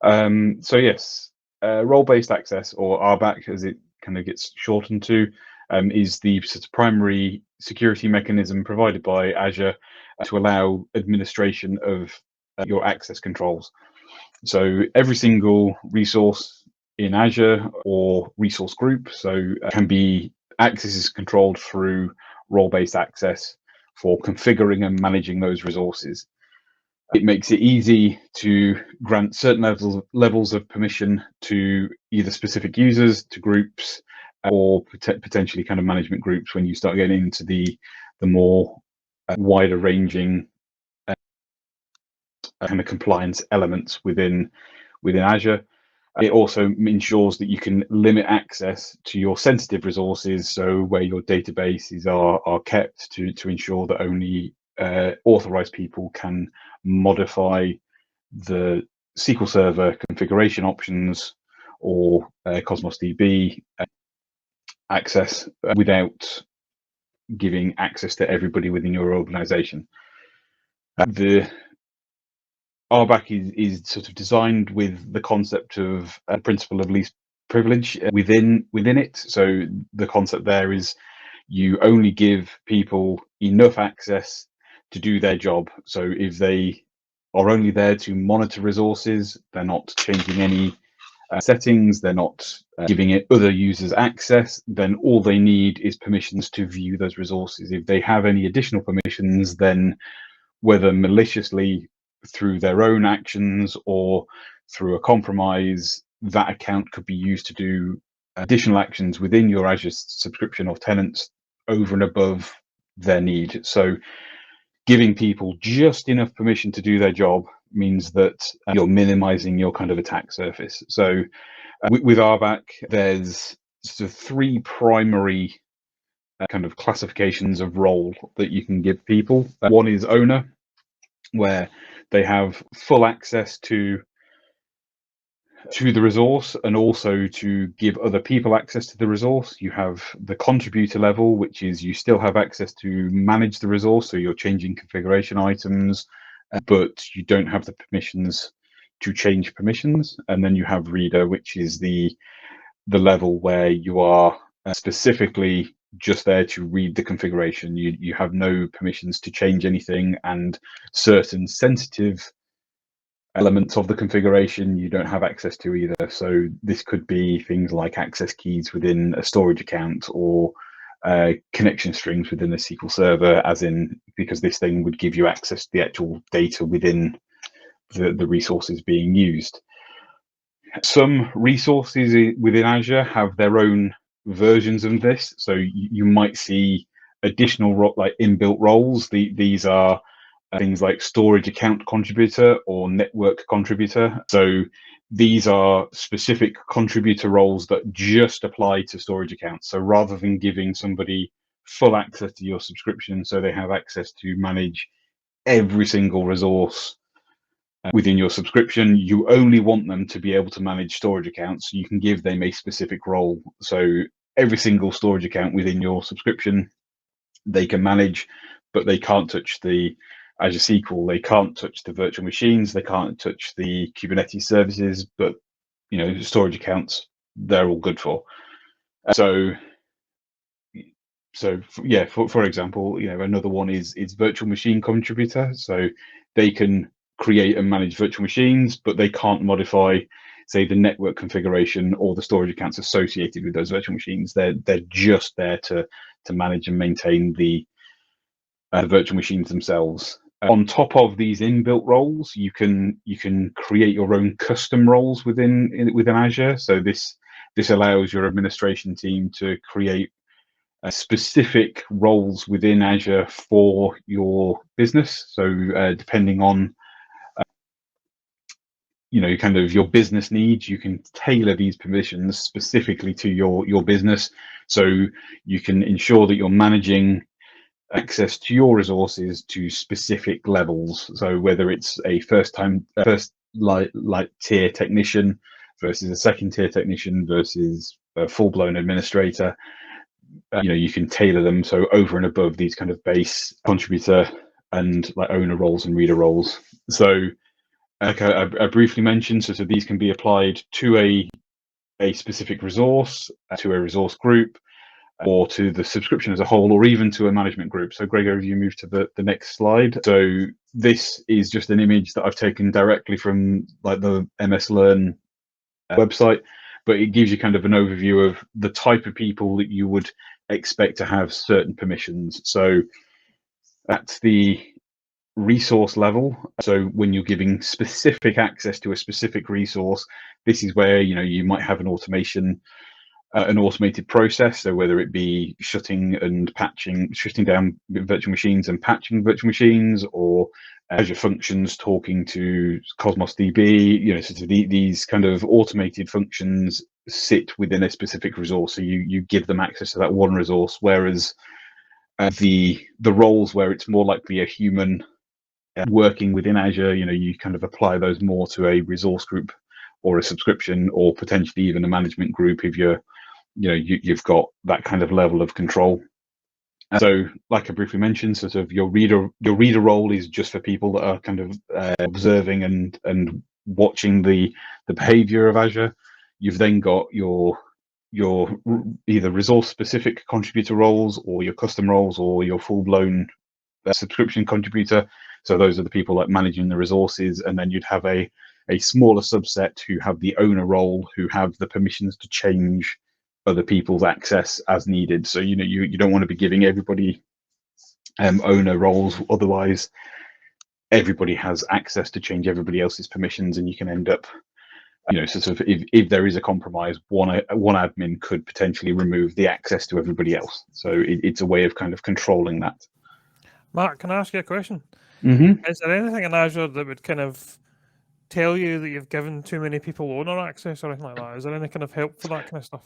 So yes, role-based access, or RBAC as it kind of gets shortened to, is the sort of primary security mechanism provided by Azure to allow administration of your access controls. So every single resource in Azure or resource group, can be access is controlled through role-based access for configuring and managing those resources. It makes it easy to grant certain levels of permission to either specific users, to groups, or potentially kind of management groups when you start getting into the more wider ranging kind of compliance elements within Azure. It also ensures that you can limit access to your sensitive resources, so where your databases are kept, to ensure that only authorized people can modify the SQL Server configuration options or Cosmos DB access without giving access to everybody within your organization. The RBAC is sort of designed with the concept of a principle of least privilege within it. So the concept there is you only give people enough access to do their job. So if they are only there to monitor resources, they're not changing any settings, they're not giving it other users access, then all they need is permissions to view those resources. If they have any additional permissions, then whether maliciously through their own actions or through a compromise, that account could be used to do additional actions within your Azure subscription of tenants over and above their need. So giving people just enough permission to do their job means that you're minimizing your kind of attack surface. So with RBAC, there's sort of three primary kind of classifications of role that you can give people. One is owner, where they have full access to the resource and also to give other people access to the resource. You have the contributor level, which is you still have access to manage the resource, so you're changing configuration items, but you don't have the permissions to change permissions. And then you have reader, which is the level where you are specifically just there to read the configuration. You have no permissions to change anything, and certain sensitive elements of the configuration you don't have access to either. So this could be things like access keys within a storage account, or connection strings within a SQL Server, as in, because this thing would give you access to the actual data within the resources being used. Some resources within Azure have their own versions of this. So you might see additional like inbuilt roles. These are things like storage account contributor or network contributor. So these are specific contributor roles that just apply to storage accounts. So rather than giving somebody full access to your subscription, so they have access to manage every single resource within your subscription, you only want them to be able to manage storage accounts. You can give them a specific role. So every single storage account within your subscription, they can manage, but they can't touch the Azure SQL, they can't touch the virtual machines, they can't touch the Kubernetes services, but storage accounts, they're all good for. So yeah, for example, another one is virtual machine contributor. So they can create and manage virtual machines, but they can't modify, say, the network configuration or the storage accounts associated with those virtual machines. They're just there to manage and maintain the virtual machines themselves. On top of these inbuilt roles, you can create your own custom roles within Azure. So this allows your administration team to create specific roles within Azure for your business. So depending on kind of your business needs, you can tailor these permissions specifically to your business. So you can ensure that you're managing access to your resources to specific levels. So whether it's a first tier technician versus a second tier technician versus a full-blown administrator, you can tailor them so over and above these kind of base contributor and like owner roles and reader roles. So like I briefly mentioned, so these can be applied to a specific resource, to a resource group, or to the subscription as a whole, or even to a management group. So Gregor, if you move to the next slide. So this is just an image that I've taken directly from like the MS Learn website, but it gives you kind of an overview of the type of people that you would expect to have certain permissions. So that's the resource level. So when you're giving specific access to a specific resource, this is where you might have an automated process. So whether it be shutting down virtual machines and patching virtual machines, or Azure Functions talking to Cosmos DB, sort of these kind of automated functions sit within a specific resource. So you give them access to that one resource, whereas the roles where it's more likely a human working within Azure, you kind of apply those more to a resource group or a subscription, or potentially even a management group if you've got that kind of level of control. So, like I briefly mentioned, sort of your reader role is just for people that are kind of observing and watching the behavior of Azure. You've then got your either resource specific contributor roles, or your custom roles, or your full blown subscription contributor. So those are the people like managing the resources, and then you'd have a smaller subset who have the owner role, who have the permissions to change other people's access as needed. So you don't want to be giving everybody owner roles, otherwise everybody has access to change everybody else's permissions, and you can end up sort of if there is a compromise, one admin could potentially remove the access to everybody else. So it's a way of kind of controlling that. Mark, can I ask you a question? Mm-hmm. Is there anything in Azure that would kind of tell you that you've given too many people owner access or anything like that? Is there any kind of help for that kind of stuff?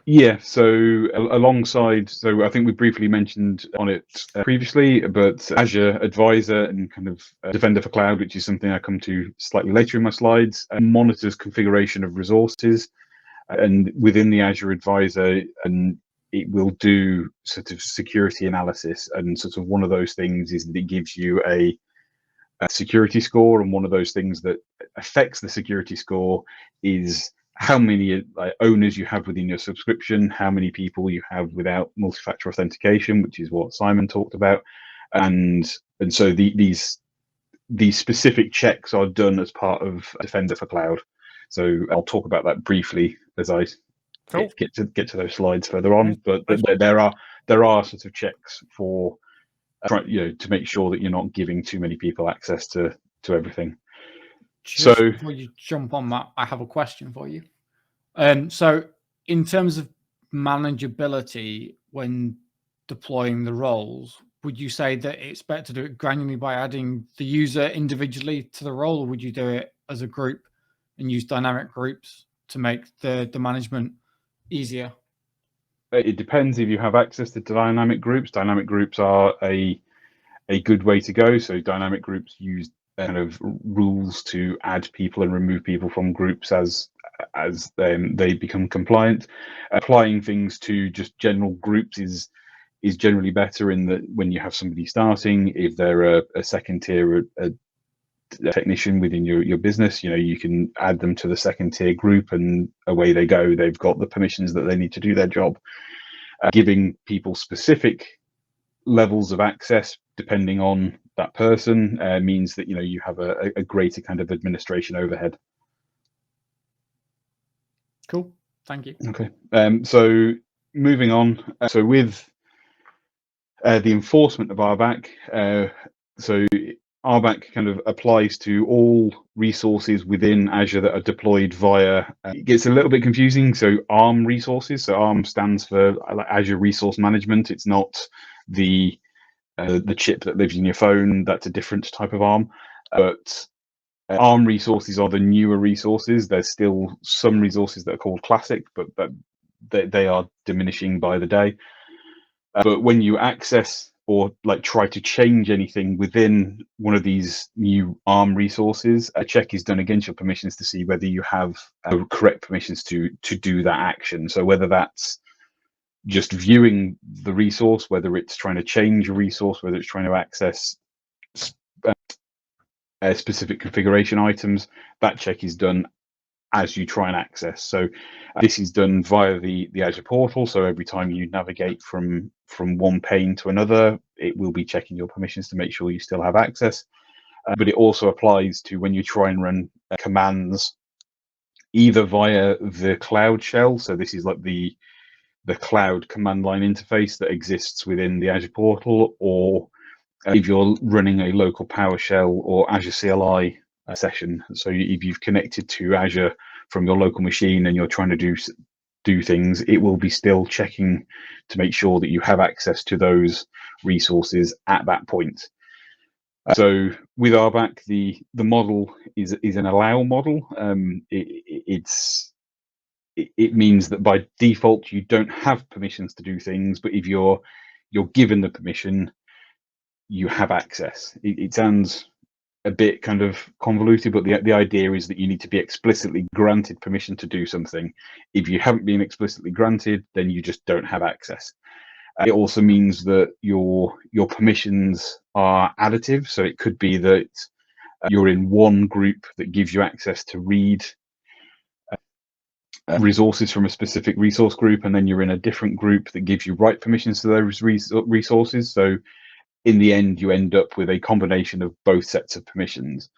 Yeah, so alongside, so I think we briefly mentioned on it previously, but Azure Advisor and kind of Defender for Cloud, which is something I come to slightly later in my slides, monitors configuration of resources. And within the Azure Advisor, and it will do sort of security analysis. And sort of one of those things is that it gives you a security score, and one of those things that affects the security score is how many owners you have within your subscription, how many people you have without multi-factor authentication, which is what Simon talked about, and so these specific checks are done as part of Defender for Cloud. So I'll talk about that briefly as I get to those slides further on. But there are sort of checks for to make sure that you're not giving too many people access to everything. Just before you jump on that, I have a question for you. So in terms of manageability when deploying the roles, would you say that it's better to do it granularly by adding the user individually to the role, or would you do it as a group and use dynamic groups to make the management easier? It depends if you have access to dynamic groups. Dynamic groups are a good way to go. So dynamic groups use kind of rules to add people and remove people from groups as they become compliant. Applying things to just general groups is generally better in that when you have somebody starting, if they're a second tier a technician within your business, you can add them to the second tier group, and away they go. They've got the permissions that they need to do their job. Giving people specific levels of access depending on that person means that you have a greater kind of administration overhead. Cool, thank you. Okay, so moving on. So with the enforcement of RBAC, so RBAC kind of applies to all resources within Azure that are deployed via, it gets a little bit confusing, so ARM resources. So ARM stands for Azure Resource Management. It's not the chip that lives in your phone. That's a different type of ARM. But ARM resources are the newer resources. There's still some resources that are called Classic, but they are diminishing by the day. But when you access or try to change anything within one of these new ARM resources, a check is done against your permissions to see whether you have correct permissions to do that action. So whether that's just viewing the resource, whether it's trying to change a resource, whether it's trying to access specific configuration items, that check is done as you try and access. So this is done via the Azure portal. So every time you navigate from one pane to another, it will be checking your permissions to make sure you still have access. But it also applies to when you try and run commands either via the cloud shell. So this is like the cloud command line interface that exists within the Azure portal, or if you're running a local PowerShell or Azure CLI session. So if you've connected to Azure from your local machine and you're trying to do things, it will be still checking to make sure that you have access to those resources at that point. So with RBAC, the model is an allow model. It means that by default you don't have permissions to do things, but if you're given the permission, you have access. It sounds a bit kind of convoluted, but the idea is that you need to be explicitly granted permission to do something. If you haven't been explicitly granted, then you just don't have access. It also means that your permissions are additive. So it could be that you're in one group that gives you access to read resources from a specific resource group, and then you're in a different group that gives you write permissions to those resources. So in the end, you end up with a combination of both sets of permissions.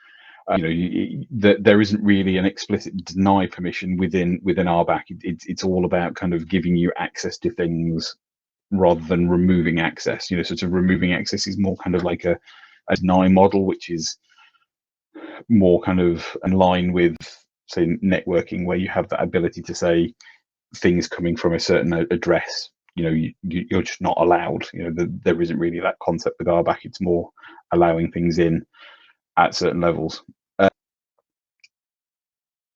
There isn't really an explicit deny permission within RBAC. It's all about kind of giving you access to things rather than removing access. Sort of removing access is more kind of like a deny model, which is more kind of in line with, say, networking, where you have that ability to say things coming from a certain address, you're just not allowed. There isn't really that concept with RBAC. It's more allowing things in at certain levels.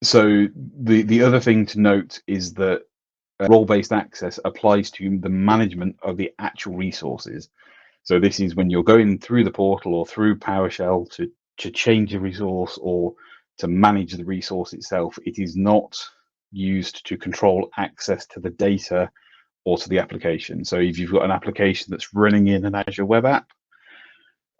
So the other thing to note is that role-based access applies to the management of the actual resources. So this is when you're going through the portal or through PowerShell to change a resource or to manage the resource itself. It is not used to control access to the data or to the application. So if you've got an application that's running in an Azure web app,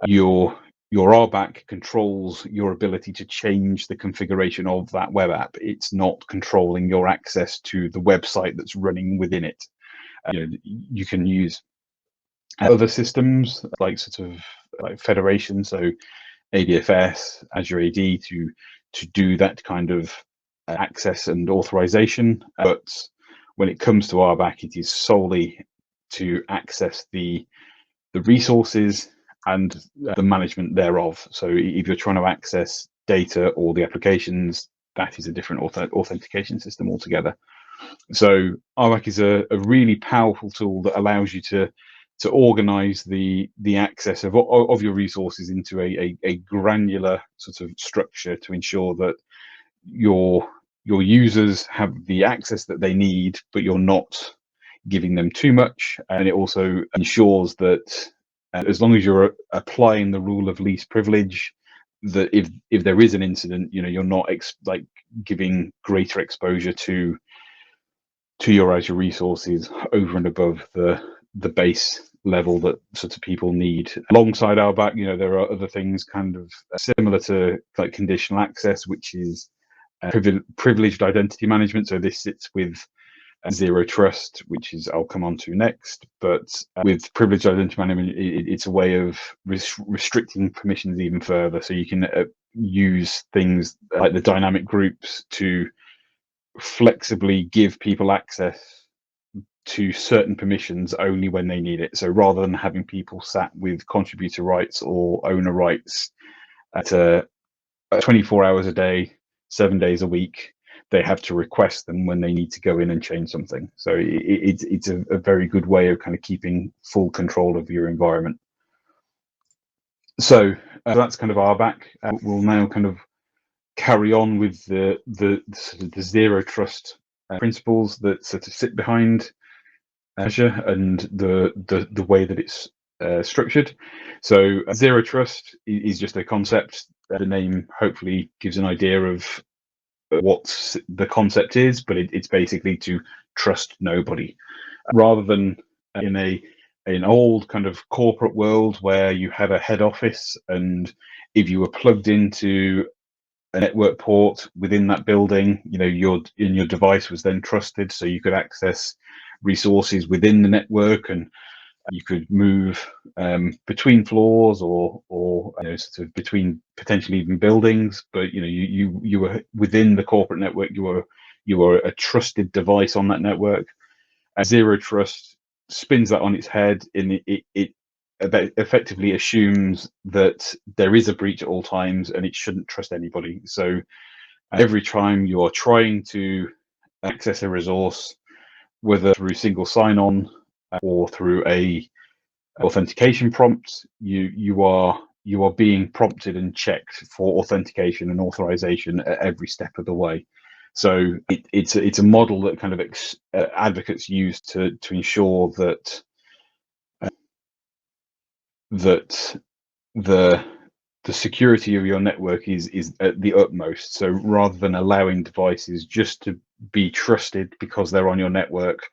your RBAC controls your ability to change the configuration of that web app. It's not controlling your access to the website that's running within it. You can use other systems like sort of like federation, so ADFS, Azure AD to do that kind of access and authorization. But when it comes to RBAC, it is solely to access the resources and the management thereof. So if you're trying to access data or the applications, that is a different authentication system altogether. So RBAC is a really powerful tool that allows you to organize the access of your resources into a granular sort of structure to ensure that your users have the access that they need, but you're not giving them too much. And it also ensures that as long as you're applying the rule of least privilege, that if there is an incident, you're not giving greater exposure to your Azure resources over and above the base level that sort of people need. Alongside RBAC, there are other things kind of similar to like conditional access, which is privileged identity management. So this sits with zero trust, which is I'll come on to next. But with privileged identity management, it's a way of restricting permissions even further. So you can use things like the dynamic groups to flexibly give people access to certain permissions only when they need it. So rather than having people sat with contributor rights or owner rights at 24 hours a day, 7 days a week, they have to request them when they need to go in and change something. So it's a very good way of kind of keeping full control of your environment. So that's kind of RBAC. We'll now kind of carry on with the zero trust principles that sort of sit behind Azure and the way that it's structured. So zero trust is just a concept. The name hopefully gives an idea of what the concept is, but it's basically to trust nobody, rather than in a an old kind of corporate world where you had a head office, and if you were plugged into a network port within that building, your device was then trusted, so you could access resources within the network, and you could move between floors or sort of between potentially even buildings. But you were within the corporate network. You were a trusted device on that network. Zero Trust spins that on its head, and it effectively assumes that there is a breach at all times, and it shouldn't trust anybody. So every time you are trying to access a resource, whether through single sign-on or through a authentication prompt, you are being prompted and checked for authentication and authorization at every step of the way. So it's a model that kind of advocates use to ensure that the security of your network is at the utmost. So rather than allowing devices just to be trusted because they're on your network,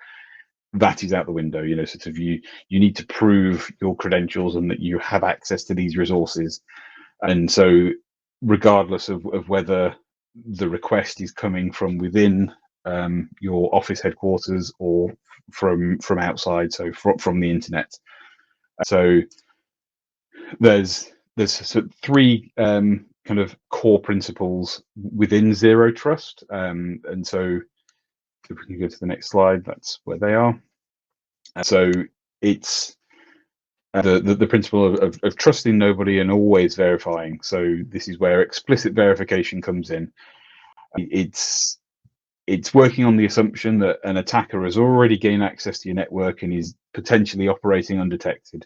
that is out the window. Sort of you need to prove your credentials and that you have access to these resources. And so regardless of whether the request is coming from within your office headquarters or from outside, so from the internet. So there's sort of three kind of core principles within Zero Trust. And so if we can go to the next slide, that's where they are. So it's the principle of trusting nobody and always verifying. So this is where explicit verification comes in. It's working on the assumption that an attacker has already gained access to your network and is potentially operating undetected.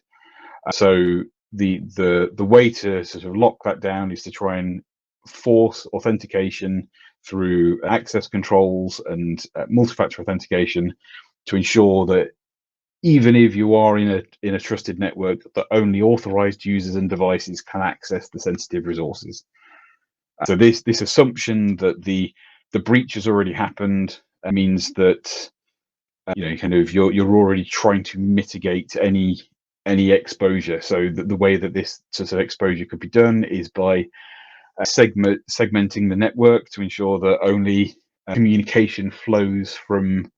So the way to sort of lock that down is to try and force authentication through access controls and multi-factor authentication to ensure that even if you are in a trusted network, that only authorized users and devices can access the sensitive resources. So this assumption that the breach has already happened means that you're already trying to mitigate any exposure. So the way that this sort of exposure could be done is by segmenting the network to ensure that only communication flows from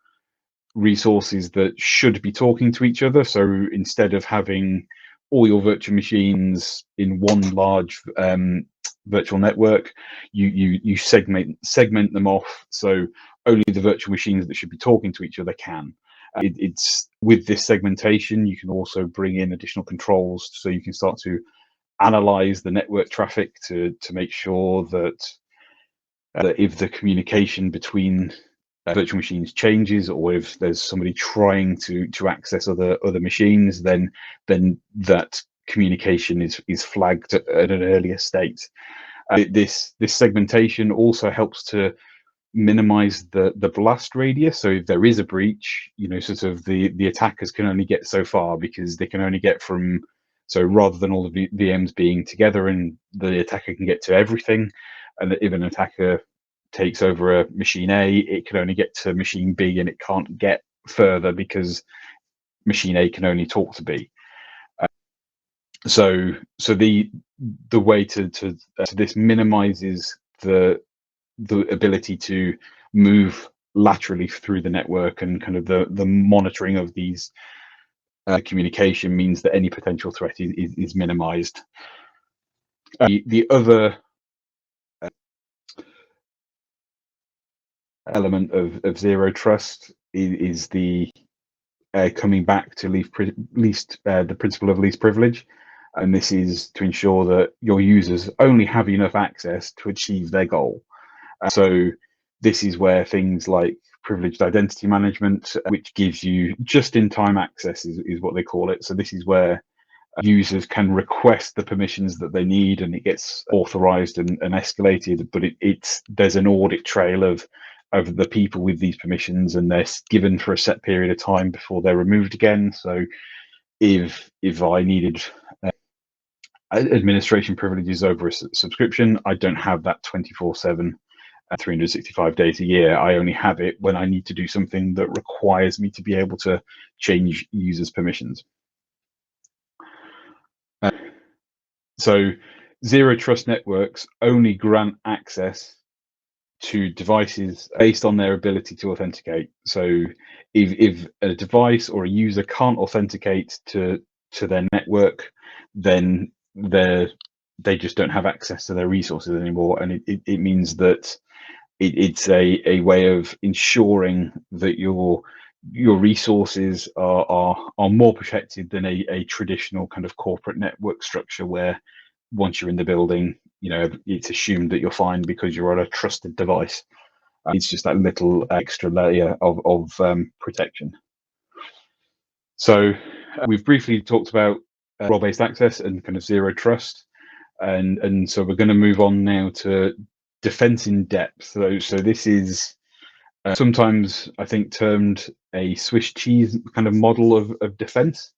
resources that should be talking to each other. So instead of having all your virtual machines in one large virtual network, you segment them off, so only the virtual machines that should be talking to each other can. It's with this segmentation, you can also bring in additional controls, so you can start to analyze the network traffic to make sure that if the communication between virtual machines changes, or if there's somebody trying to access other machines, then that communication is flagged at an earlier state. This segmentation also helps to minimize the blast radius. So if there is a breach, sort of the attackers can only get so far, because they can only get from, so rather than all the VMs being together and the attacker can get to everything, and if an attacker takes over a machine A, it can only get to machine B and it can't get further because machine A can only talk to B. So the way to this minimizes the ability to move laterally through the network, and kind of the monitoring of these communication means that any potential threat is minimized. The other element of Zero Trust is the coming back to the principle of least privilege, and this is to ensure that your users only have enough access to achieve their goal. So this is where things like privileged identity management, which gives you just-in-time access, is what they call it. So this is where users can request the permissions that they need, and it gets authorized and escalated, but there's an audit trail of the people with these permissions, and they're given for a set period of time before they're removed again. So if I needed administration privileges over a subscription, I don't have that 24/7 365 days a year. I only have it when I need to do something that requires me to be able to change users' permissions. So zero trust networks only grant access to devices based on their ability to authenticate. So if a device or a user can't authenticate to their network, then they just don't have access to their resources anymore. And it means that it's a way of ensuring that your resources are more protected than a traditional kind of corporate network structure, where once you're in the building, it's assumed that you're fine because you're on a trusted device. It's just that little extra layer of protection. So we've briefly talked about role-based access and kind of zero trust, and so we're going to move on now to defense in depth. So this is sometimes, I think, termed a Swiss cheese kind of model of defense,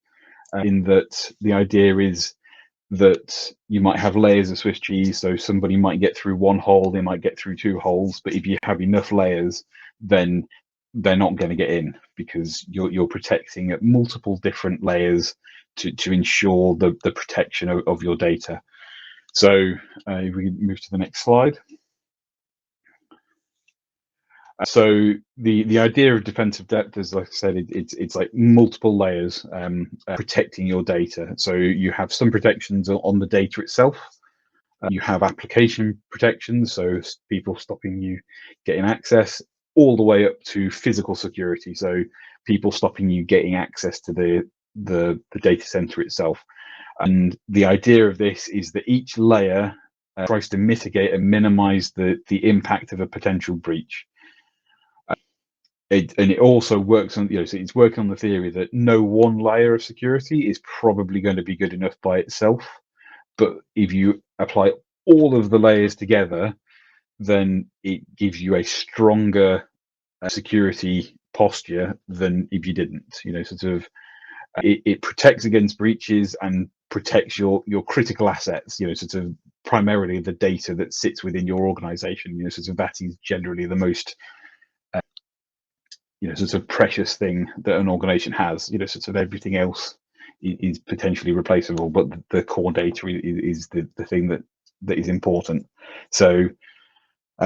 in that the idea is that you might have layers of Swiss cheese. So somebody might get through one hole, they might get through two holes, but if you have enough layers, then they're not going to get in, because you're protecting at multiple different layers to ensure the protection of your data. So if we move to the next slide. So the idea of defensive depth is, like I said, it's like multiple layers protecting your data. So you have some protections on the data itself. You have application protections, so people stopping you getting access, all the way up to physical security. So people stopping you getting access to the data center itself. And the idea of this is that each layer tries to mitigate and minimize the impact of a potential breach. And it also works on, so it's working on the theory that no one layer of security is probably going to be good enough by itself. But if you apply all of the layers together, then it gives you a stronger security posture than if you didn't. It protects against breaches and protects your critical assets, sort of primarily the data that sits within your organization. That is generally the most sort of precious thing that an organization has. Sort of everything else is potentially replaceable, but the core data is the thing that is important. So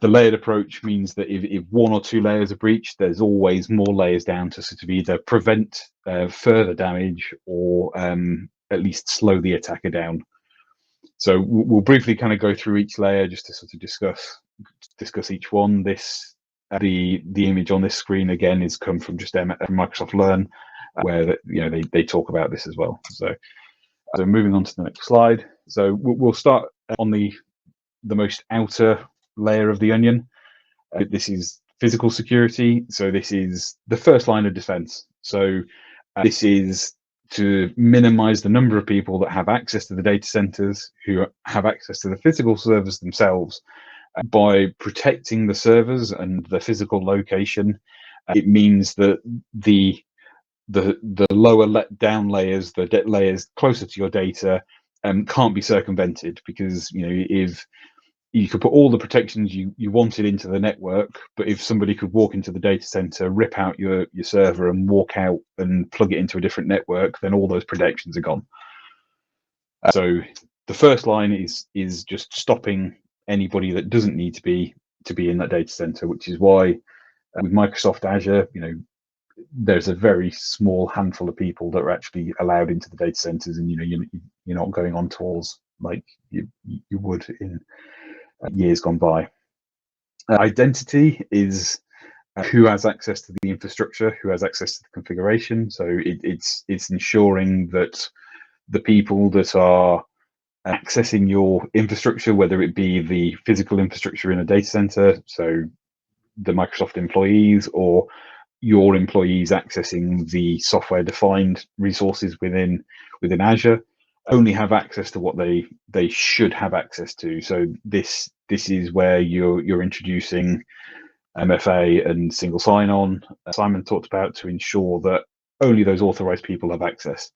the layered approach means that if one or two layers are breached, there's always more layers down to sort of either prevent further damage or at least slow the attacker down. So we'll briefly kind of go through each layer just to sort of discuss each one. The image on this screen again is come from just from Microsoft Learn, where they talk about this as well. So moving on to the next slide. So we'll start on the most outer layer of the onion. This is physical security. So this is the first line of defense. So this is to minimize the number of people that have access to the data centers, who have access to the physical servers themselves. By protecting the servers and the physical location, it means that the lower down layers, the layers closer to your data, can't be circumvented, because if you could put all the protections you wanted into the network, but if somebody could walk into the data center, rip out your server and walk out and plug it into a different network, then all those protections are gone. So the first line is just stopping anybody that doesn't need to be in that data center, which is why with Microsoft Azure, there's a very small handful of people that are actually allowed into the data centers, and you're not going on tours like you would in years gone by. Identity is who has access to the infrastructure, who has access to the configuration. So it's ensuring that the people that are accessing your infrastructure, whether it be the physical infrastructure in a data center, so the Microsoft employees, or your employees accessing the software-defined resources within Azure, only have access to what they should have access to. So this is where you're introducing MFA and single sign-on. Simon talked about, to ensure that only those authorized people have access.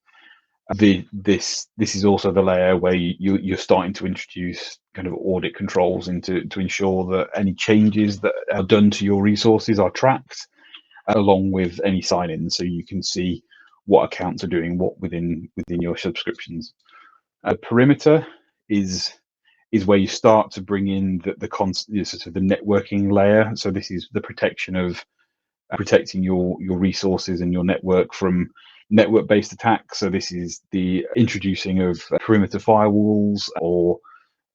This is also the layer where you're starting to introduce kind of audit controls to ensure that any changes that are done to your resources are tracked, along with any sign-ins, so you can see what accounts are doing what within your subscriptions. Perimeter is where you start to bring in the sort of the networking layer. So this is the protection of protecting your resources and your network from network-based attacks. So this is the introducing of perimeter firewalls or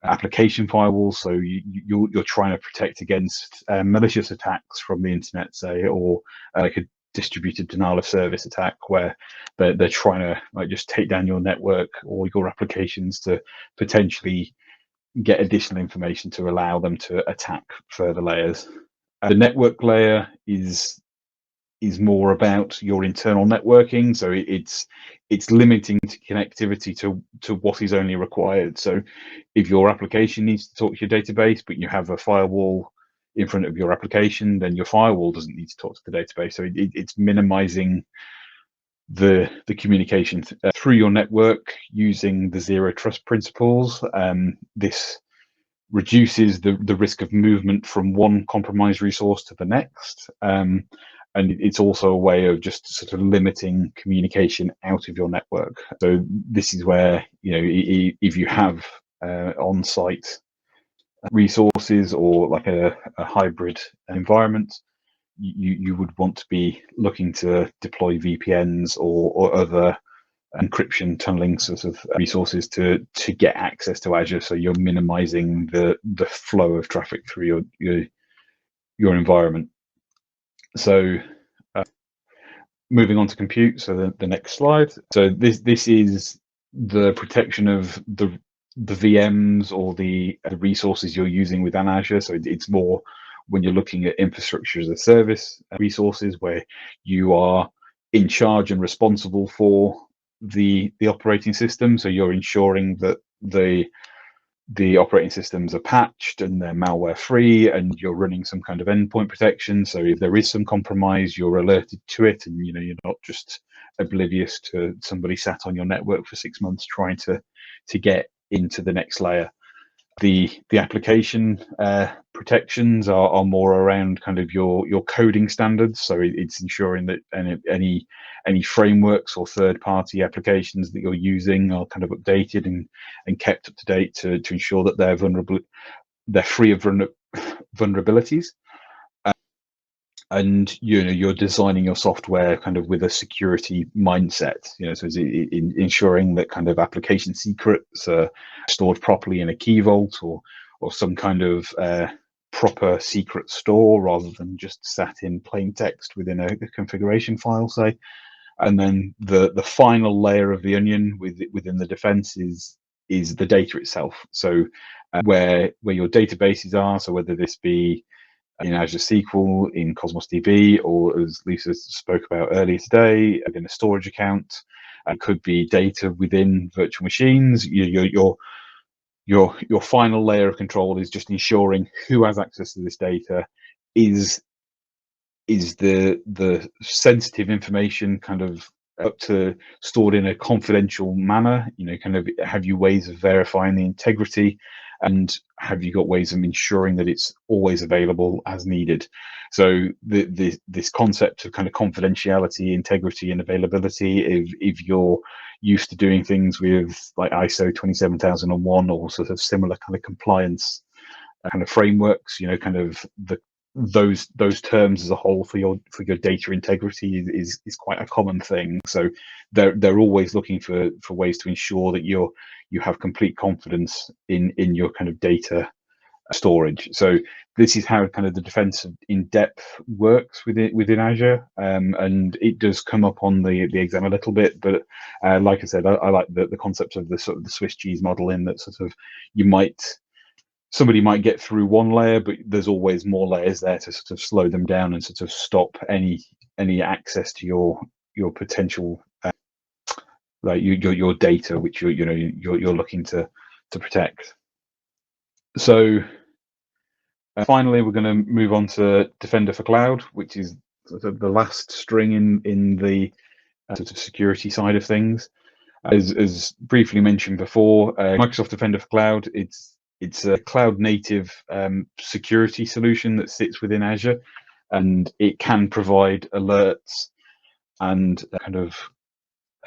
application firewalls. So you're trying to protect against malicious attacks from the internet, say, or like a distributed denial of service attack where they're trying to like just take down your network or your applications to potentially get additional information to allow them to attack further layers. The network layer is more about your internal networking, so it's limiting to connectivity to what is only required. So if your application needs to talk to your database but you have a firewall in front of your application, then your firewall doesn't need to talk to the database. So it's minimizing the communication through your network using the zero trust principles. This reduces the risk of movement from one compromised resource to the next. And it's also a way of just sort of limiting communication out of your network. So this is where, if you have on-site resources or like a hybrid environment, you would want to be looking to deploy VPNs or other encryption tunneling sort of resources to get access to Azure. So you're minimizing the flow of traffic through your environment. So moving on to compute, so the next slide. So this is the protection of the VMs or the resources you're using within Azure. So it's more when you're looking at infrastructure as a service resources where you are in charge and responsible for the operating system. So you're ensuring that the operating systems are patched and they're malware free, and you're running some kind of endpoint protection. So if there is some compromise, you're alerted to it, and you're not just oblivious to somebody sat on your network for 6 months trying to get into the next layer. The application protections are more around kind of your coding standards. So it's ensuring that any frameworks or third-party applications that you're using are kind of updated and kept up to date to ensure that they're free of vulnerabilities. And you're designing your software kind of with a security mindset. So it's ensuring that kind of application secrets are stored properly in a key vault or some kind of proper secret store rather than just sat in plain text within a configuration file, say. And then the final layer of the onion within the defense is the data itself. So where your databases are. So whether this be in Azure SQL, in Cosmos DB, or as Lisa spoke about earlier today, in a storage account, it could be data within virtual machines. Your final layer of control is just ensuring who has access to this data. Is the sensitive information kind of up to stored in a confidential manner? Kind of have you ways of verifying the integrity, and have you got ways of ensuring that it's always available as needed? So this concept of kind of confidentiality, integrity, and availability, if you're used to doing things with like ISO 27001 or sort of similar kind of compliance kind of frameworks, kind of those terms as a whole for your data integrity is quite a common thing. So they're always looking for ways to ensure that you have complete confidence in your kind of data storage. So this is how kind of the defense in depth works within Azure, and it does come up on the exam a little bit, but like I said, I like the concept of the sort of the Swiss cheese model, in that sort of somebody might get through one layer, but there's always more layers there to sort of slow them down and sort of stop any access to your potential like your data, which you're looking to protect. So finally, we're going to move on to Defender for Cloud, which is sort of the last string in the sort of security side of things. As briefly mentioned before, Microsoft Defender for Cloud, it's a cloud native security solution that sits within Azure, and it can provide alerts and kind of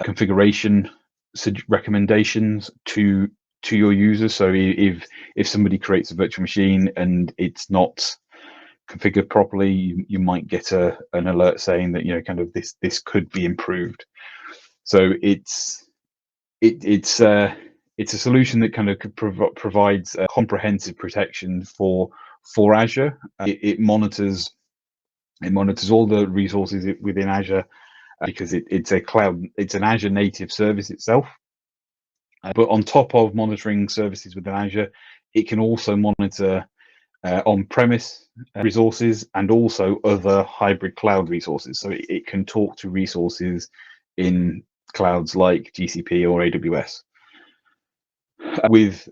configuration recommendations to your users. So if somebody creates a virtual machine and it's not configured properly, you might get an alert saying that, you know, kind of this could be improved. So it's a solution that kind of provides a comprehensive protection for Azure. It monitors all the resources within Azure, because it's an Azure native service itself. But on top of monitoring services within Azure, it can also monitor on-premise resources and also other hybrid cloud resources. So it can talk to resources in clouds like GCP or AWS. With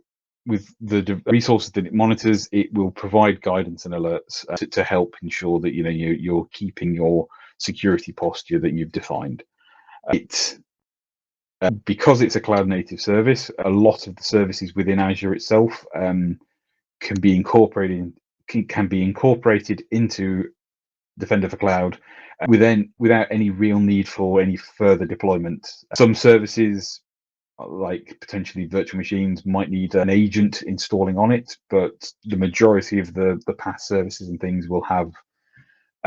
the resources that it monitors, it will provide guidance and alerts to help ensure that, you know, you're keeping your security posture that you've defined. Because it's a cloud native service, a lot of the services within Azure itself can be incorporated into Defender for Cloud without any real need for any further deployment. Some services, like potentially virtual machines, might need an agent installing on it, but the majority of the PaaS services and things will have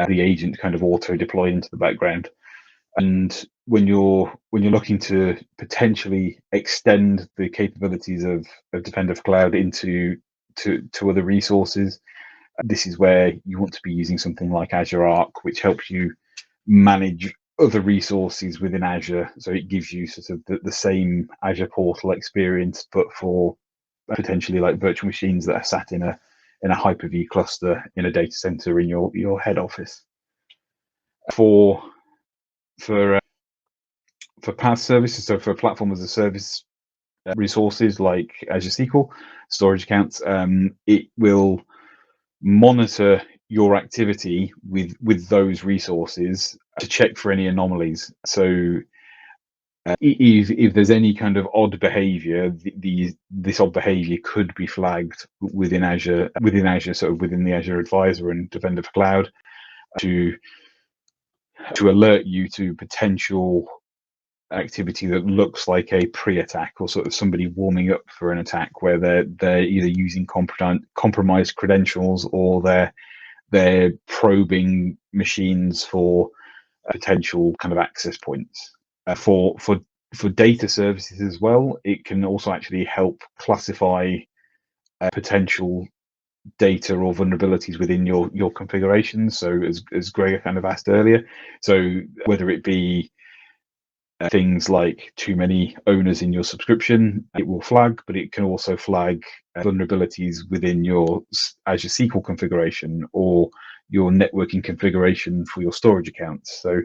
the agent kind of auto deployed into the background. And when you're looking to potentially extend the capabilities of Defender for Cloud into other resources, this is where you want to be using something like Azure Arc, which helps you manage other resources within Azure. So it gives you sort of the same Azure portal experience, but for potentially like virtual machines that are sat in a Hyper-V cluster in a data center in your head office. For PaaS services, so for platform as a service resources like Azure SQL storage accounts, it will monitor your activity with those resources to check for any anomalies. So if there's any kind of odd behavior, this odd behavior could be flagged within Azure, sort of within the Azure Advisor and Defender for Cloud, to alert you to potential activity that looks like a pre-attack, or sort of somebody warming up for an attack where they're either using compromised credentials, or they're probing machines for potential kind of access points. For data services as well, it can also actually help classify potential data or vulnerabilities within your configurations. So as Gregor kind of asked earlier, so whether it be things like too many owners in your subscription, it will flag, but it can also flag vulnerabilities within your Azure SQL configuration or your networking configuration for your storage accounts. So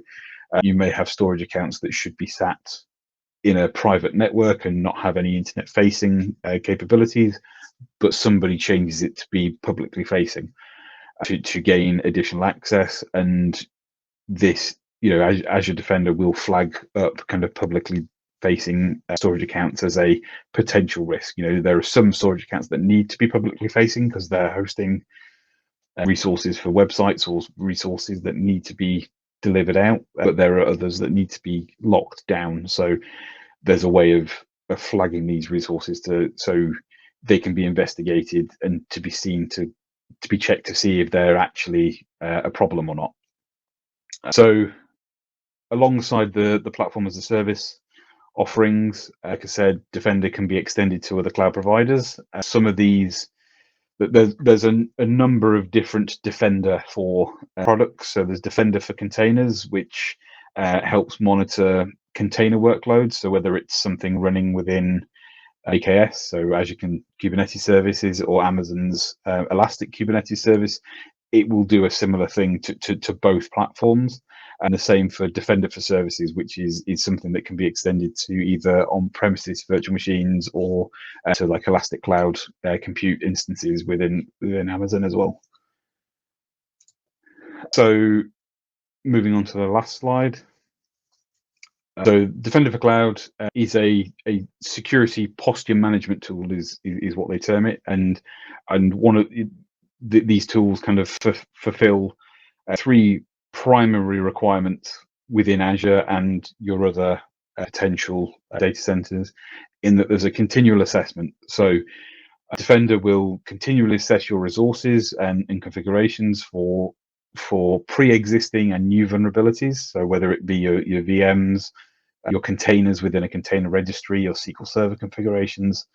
you may have storage accounts that should be sat in a private network and not have any internet facing capabilities, but somebody changes it to be publicly facing to gain additional access. And this, you know, Azure Defender will flag up kind of publicly facing storage accounts as a potential risk. You know, there are some storage accounts that need to be publicly facing because they're hosting resources for websites or resources that need to be delivered out, but there are others that need to be locked down. So there's a way of flagging these resources so they can be investigated and to be seen to be checked to see if they're actually a problem or not. So alongside the platform as a service offerings, like I said, Defender can be extended to other cloud providers. Some of these, there's a number of different Defender for products. So there's Defender for containers, which helps monitor container workloads. So whether it's something running within AKS, so Azure Kubernetes Services, or Amazon's Elastic Kubernetes Service, it will do a similar thing to both platforms. And the same for Defender for Services, which is something that can be extended to either on-premises virtual machines or to like Elastic Cloud compute instances within Amazon as well. So moving on to the last slide. So Defender for Cloud is a security posture management tool, is what they term it, and one of these tools kind of fulfill three primary requirements within Azure and your other potential data centers, in that there's a continual assessment. So Defender will continually assess your resources and configurations for pre-existing and new vulnerabilities. So whether it be your VMs, your containers within a container registry, your SQL Server configurations,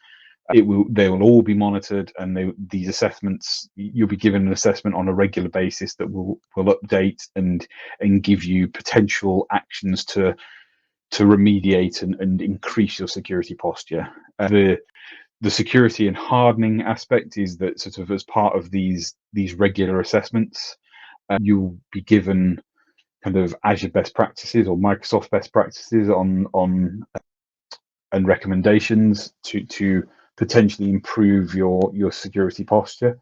they will all be monitored, and these assessments, you'll be given an assessment on a regular basis that will update and give you potential actions to remediate and increase your security posture. The security and hardening aspect is that, sort of as part of these regular assessments, you'll be given kind of Azure best practices or Microsoft best practices on and recommendations to potentially improve your security posture,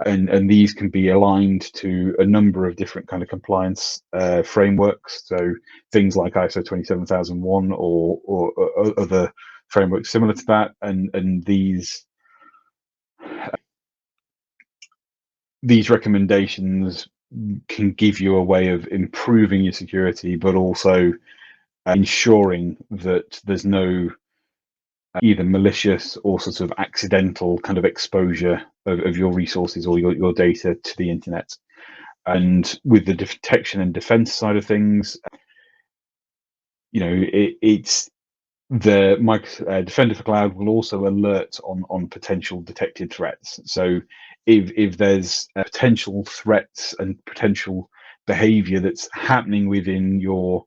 and these can be aligned to a number of different kind of compliance frameworks. So things like ISO 27001 or other frameworks similar to that, and these recommendations can give you a way of improving your security, but also ensuring that there's no either malicious or sort of accidental kind of exposure of your resources or your data to the internet. And with the detection and defense side of things, it's the Defender for Cloud will also alert on potential detected threats. So if there's potential threats and potential behavior that's happening within your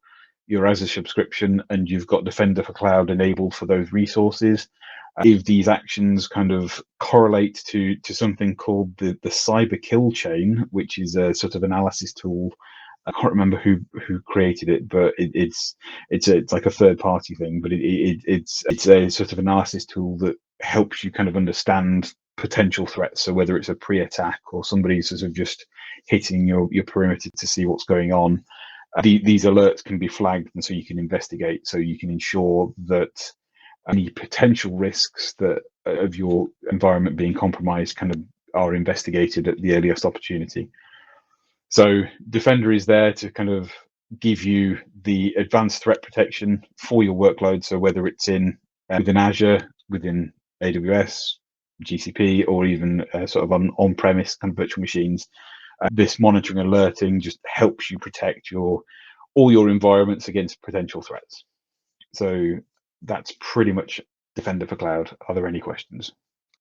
Azure subscription, and you've got Defender for Cloud enabled for those resources, if these actions kind of correlate to something called the cyber kill chain, which is a sort of analysis tool. I can't remember who created it, but it's like a third party thing, but it's a sort of analysis tool that helps you kind of understand potential threats. So whether it's a pre-attack or somebody sort of just hitting your perimeter to see what's going on, these alerts can be flagged, and so you can investigate. So you can ensure that any potential risks that of your environment being compromised kind of are investigated at the earliest opportunity. So Defender is there to kind of give you the advanced threat protection for your workload. So whether it's within Azure, within AWS, GCP, or even sort of on-premise kind of virtual machines, this monitoring and alerting just helps you protect all your environments against potential threats. So that's pretty much Defender for Cloud. Are there any questions?